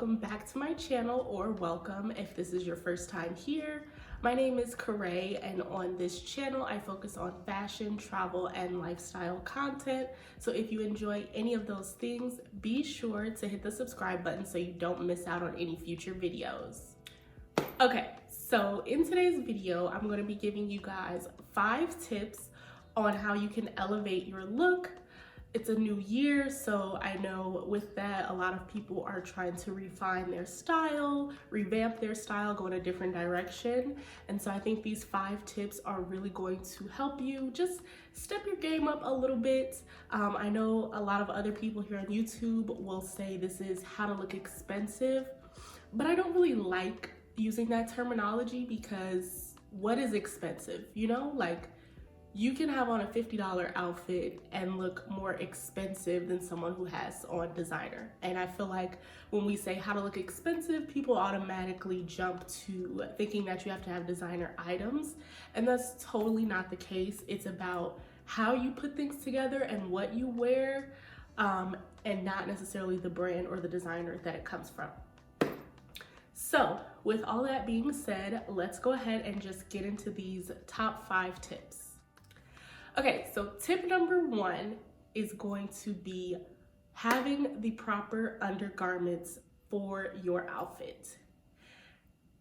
welcome back to my channel, or welcome if this is your first time here. My name is Karay, and on this channel I focus on fashion, travel, and lifestyle content. So if you enjoy any of those things, be sure to hit the subscribe button so you don't miss out on any future videos. Okay, so in today's video I'm going to be giving you guys 5 tips on how you can elevate your look. It's a new year, so I know with that a lot of people are trying to refine their style, revamp their style, go in a different direction. And so I think these 5 tips are really going to help you just step your game up a little bit. I know a lot of other people here on YouTube will say this is how to look expensive, but I don't really like using that terminology because what is expensive? You know, like, you can have on a $50 outfit and look more expensive than someone who has on designer. And I feel like when we say how to look expensive, people automatically jump to thinking that you have to have designer items. And that's totally not the case. It's about how you put things together and what you wear, and not necessarily the brand or the designer that it comes from. So with all that being said, let's go ahead and just get into these top 5 tips. Okay, so tip number 1 is going to be having the proper undergarments for your outfit.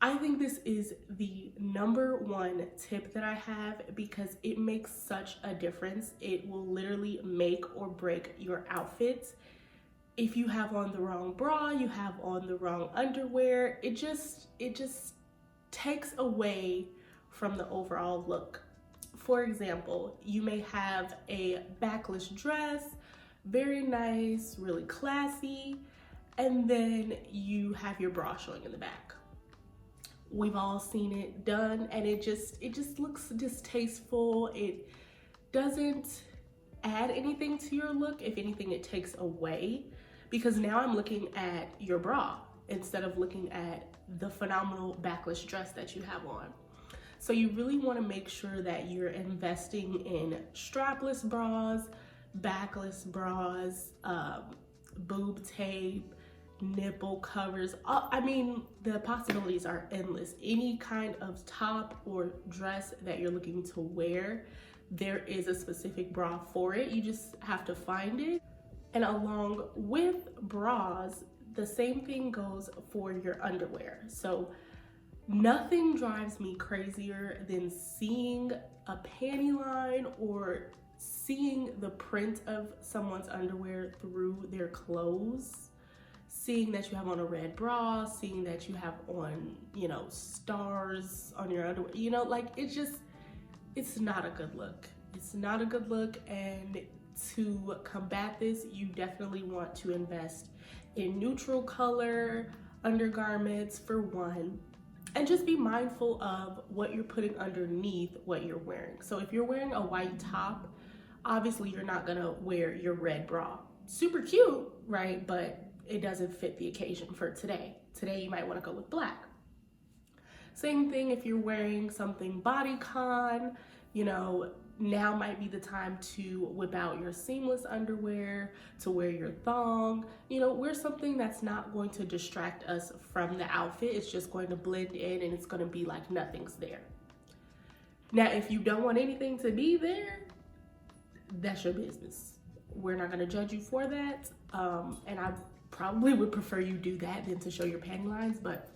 I think this is the number 1 tip that I have because it makes such a difference. It will literally make or break your outfit. If you have on the wrong bra, you have on the wrong underwear, it just takes away from the overall look. For example, you may have a backless dress, very nice, really classy, and then you have your bra showing in the back. We've all seen it done, and it just looks distasteful. It doesn't add anything to your look. If anything, it takes away, because now I'm looking at your bra instead of looking at the phenomenal backless dress that you have on. So you really want to make sure that you're investing in strapless bras, backless bras, boob tape, nipple covers. I mean, the possibilities are endless. Any kind of top or dress that you're looking to wear, there is a specific bra for it. You just have to find it. And along with bras, the same thing goes for your underwear. So nothing drives me crazier than seeing a panty line or seeing the print of someone's underwear through their clothes, seeing that you have on a red bra, seeing that you have on, you know, stars on your underwear, you know, like, it's not a good look. It's not a good look, and to combat this, you definitely want to invest in neutral color undergarments for one. And just be mindful of what you're putting underneath what you're wearing. So if you're wearing a white top, obviously you're not gonna wear your red bra. Super cute, right? But it doesn't fit the occasion for today. Today you might wanna go with black. Same thing if you're wearing something bodycon, you know, now might be the time to whip out your seamless underwear, to wear your thong, you know, wear something that's not going to distract us from the outfit. It's just going to blend in and it's going to be like nothing's there. Now, if you don't want anything to be there, that's your business. We're not going to judge you for that. And I probably would prefer you do that than to show your panty lines, but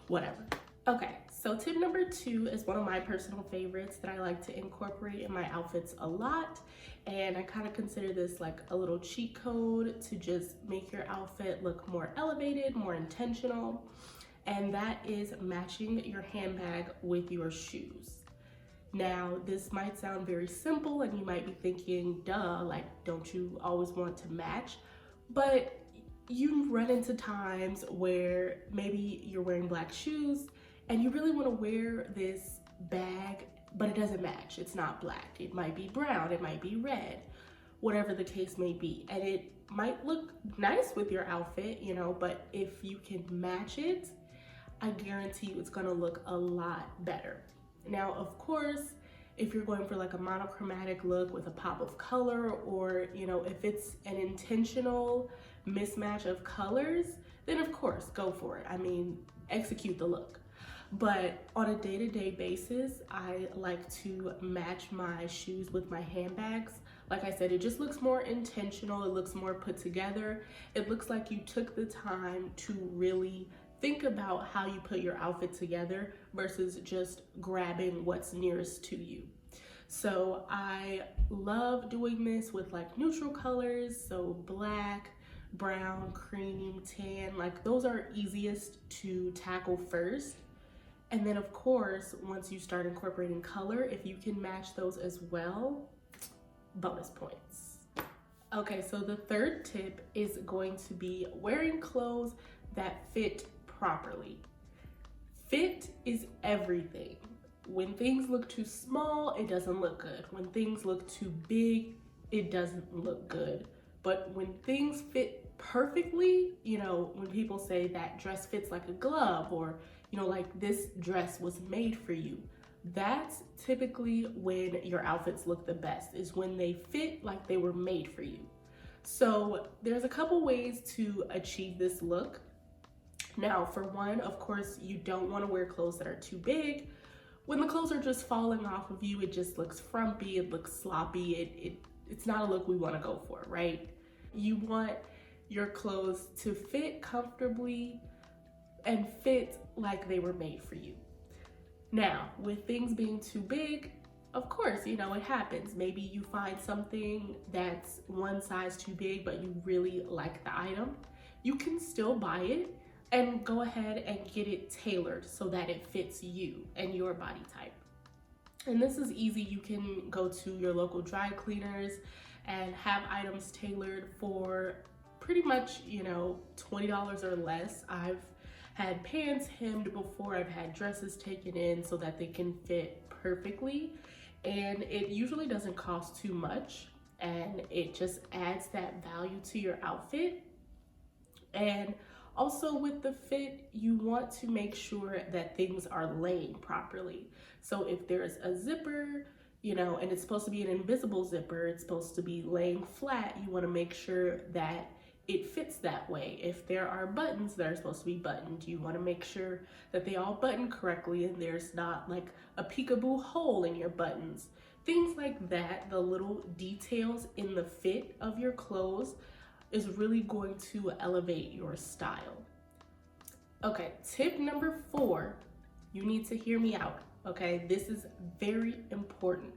whatever. Okay. So tip number 2 is one of my personal favorites that I like to incorporate in my outfits a lot. And I kind of consider this like a little cheat code to just make your outfit look more elevated, more intentional. And that is matching your handbag with your shoes. Now, this might sound very simple and you might be thinking, duh, like, don't you always want to match? But you run into times where maybe you're wearing black shoes and you really want to wear this bag, but it doesn't match. It's not black. It might be brown, it might be red, whatever the case may be. And it might look nice with your outfit, you know, but if you can match it, I guarantee you it's gonna look a lot better. Now, of course, if you're going for like a monochromatic look with a pop of color, or, you know, if it's an intentional mismatch of colors, then of course, go for it. I mean, execute the look. But on a day-to-day basis, I like to match my shoes with my handbags. Like I said, it just looks more intentional. It looks more put together. It looks like you took the time to really think about how you put your outfit together versus just grabbing what's nearest to you. So I love doing this with like neutral colors, so black, brown, cream, tan, like those are easiest to tackle first. And then of course, once you start incorporating color, if you can match those as well, bonus points. Okay, so the third tip is going to be wearing clothes that fit properly. Fit is everything. When things look too small, it doesn't look good. When things look too big, it doesn't look good. But when things fit perfectly, you know, when people say that dress fits like a glove, or, you know, like this dress was made for you, that's typically when your outfits look the best, is when they fit like they were made for you. So there's a couple ways to achieve this look. Now, for one, of course, you don't want to wear clothes that are too big. When the clothes are just falling off of you, it just looks frumpy, it looks sloppy, it's not a look we want to go for, right? You want your clothes to fit comfortably and fit like they were made for you. Now, with things being too big, of course, you know, it happens. Maybe you find something that's one size too big, but you really like the item. You can still buy it and go ahead and get it tailored so that it fits you and your body type. And this is easy. You can go to your local dry cleaners and have items tailored for pretty much, you know, $20 or less. I've had pants hemmed before. I've had dresses taken in so that they can fit perfectly. And it usually doesn't cost too much, and it just adds that value to your outfit. And also with the fit, you want to make sure that things are laying properly. So if there's a zipper, you know, and it's supposed to be an invisible zipper, it's supposed to be laying flat, you want to make sure that it fits that way. If there are buttons that are supposed to be buttoned, you want to make sure that they all button correctly and there's not like a peekaboo hole in your buttons. Things like that, the little details in the fit of your clothes is really going to elevate your style. Okay, tip number 4, you need to hear me out, okay? This is very important.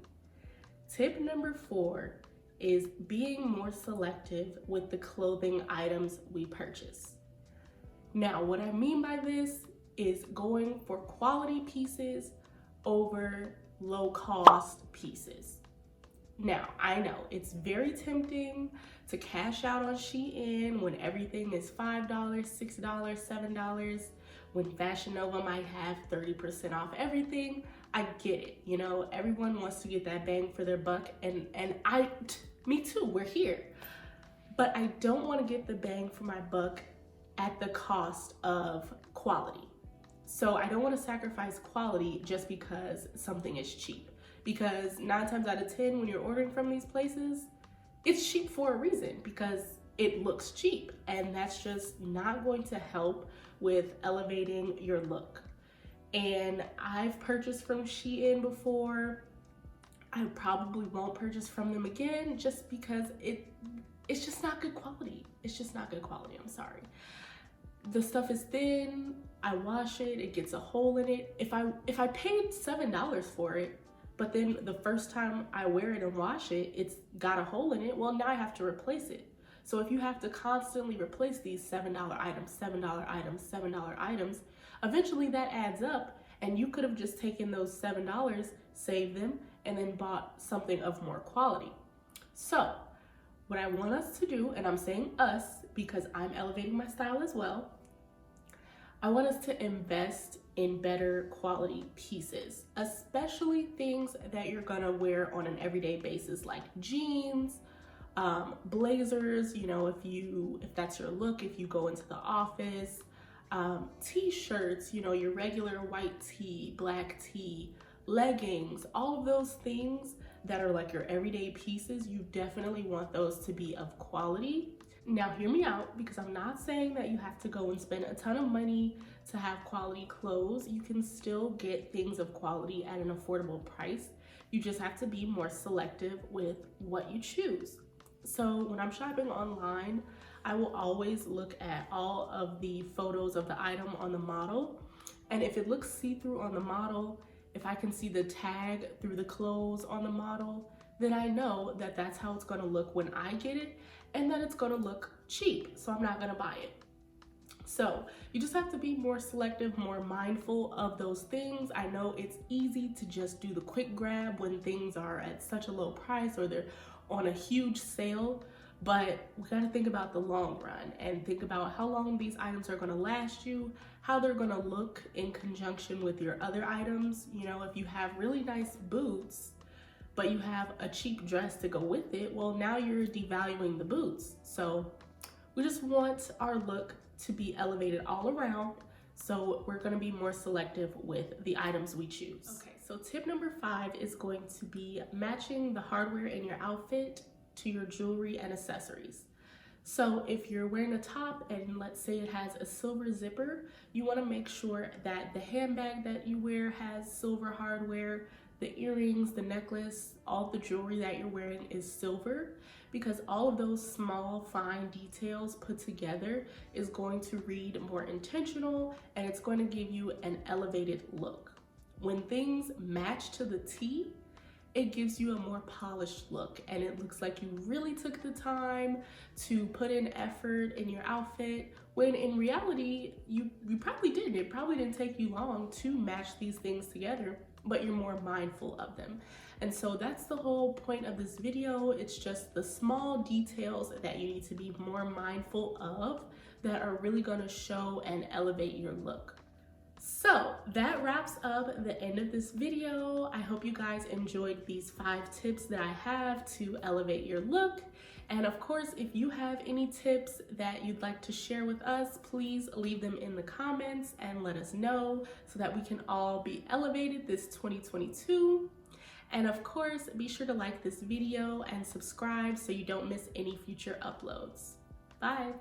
Tip number 4 is being more selective with the clothing items we purchase. Now, what I mean by this is going for quality pieces over low cost pieces. Now, I know it's very tempting to cash out on Shein when everything is $5, $6, $7, when Fashion Nova might have 30% off everything. I get it, you know, everyone wants to get that bang for their buck, and me too, we're here. But I don't want to get the bang for my buck at the cost of quality. So I don't want to sacrifice quality just because something is cheap. Because 9 times out of 10, when you're ordering from these places, it's cheap for a reason, because it looks cheap, and that's just not going to help with elevating your look. And I've purchased from Shein before. I probably won't purchase from them again just because it's just not good quality. It's just not good quality, I'm sorry. The stuff is thin, I wash it, it gets a hole in it. If I paid $7 for it, but then the first time I wear it and wash it, it's got a hole in it, well, now I have to replace it. So if you have to constantly replace these $7 items, $7 items, $7 items, eventually that adds up, and you could have just taken those $7, saved them, and then bought something of more quality. So what I want us to do, and I'm saying us because I'm elevating my style as well, I want us to invest in better quality pieces, especially things that you're gonna wear on an everyday basis, like jeans, blazers, you know, if that's your look, if you go into the office, t-shirts, you know, your regular white tee, black tee, leggings, all of those things that are like your everyday pieces, you definitely want those to be of quality. Now hear me out, because I'm not saying that you have to go and spend a ton of money to have quality clothes. You can still get things of quality at an affordable price. You just have to be more selective with what you choose. So when I'm shopping online, I will always look at all of the photos of the item on the model. And if it looks see-through on the model, if I can see the tag through the clothes on the model, then I know that that's how it's gonna look when I get it, and that it's gonna look cheap, so I'm not gonna buy it. So you just have to be more selective, more mindful of those things. I know it's easy to just do the quick grab when things are at such a low price or they're on a huge sale, but we gotta think about the long run and think about how long these items are gonna last you, how they're gonna look in conjunction with your other items. You know, if you have really nice boots, but you have a cheap dress to go with it, well, now you're devaluing the boots. So we just want our look to be elevated all around. So we're gonna be more selective with the items we choose. Okay, so tip number 5 is going to be matching the hardware in your outfit to your jewelry and accessories. So if you're wearing a top and let's say it has a silver zipper, you wanna make sure that the handbag that you wear has silver hardware, the earrings, the necklace, all the jewelry that you're wearing is silver, because all of those small, fine details put together is going to read more intentional, and it's going to give you an elevated look. When things match to the T, it gives you a more polished look, and it looks like you really took the time to put in effort in your outfit, when in reality, you probably didn't. It probably didn't take you long to match these things together, but you're more mindful of them. And so that's the whole point of this video. It's just the small details that you need to be more mindful of that are really gonna show and elevate your look. So that wraps up the end of this video. I hope you guys enjoyed these 5 tips that I have to elevate your look. And of course, if you have any tips that you'd like to share with us, please leave them in the comments and let us know so that we can all be elevated this 2022. And of course, be sure to like this video and subscribe so you don't miss any future uploads. Bye.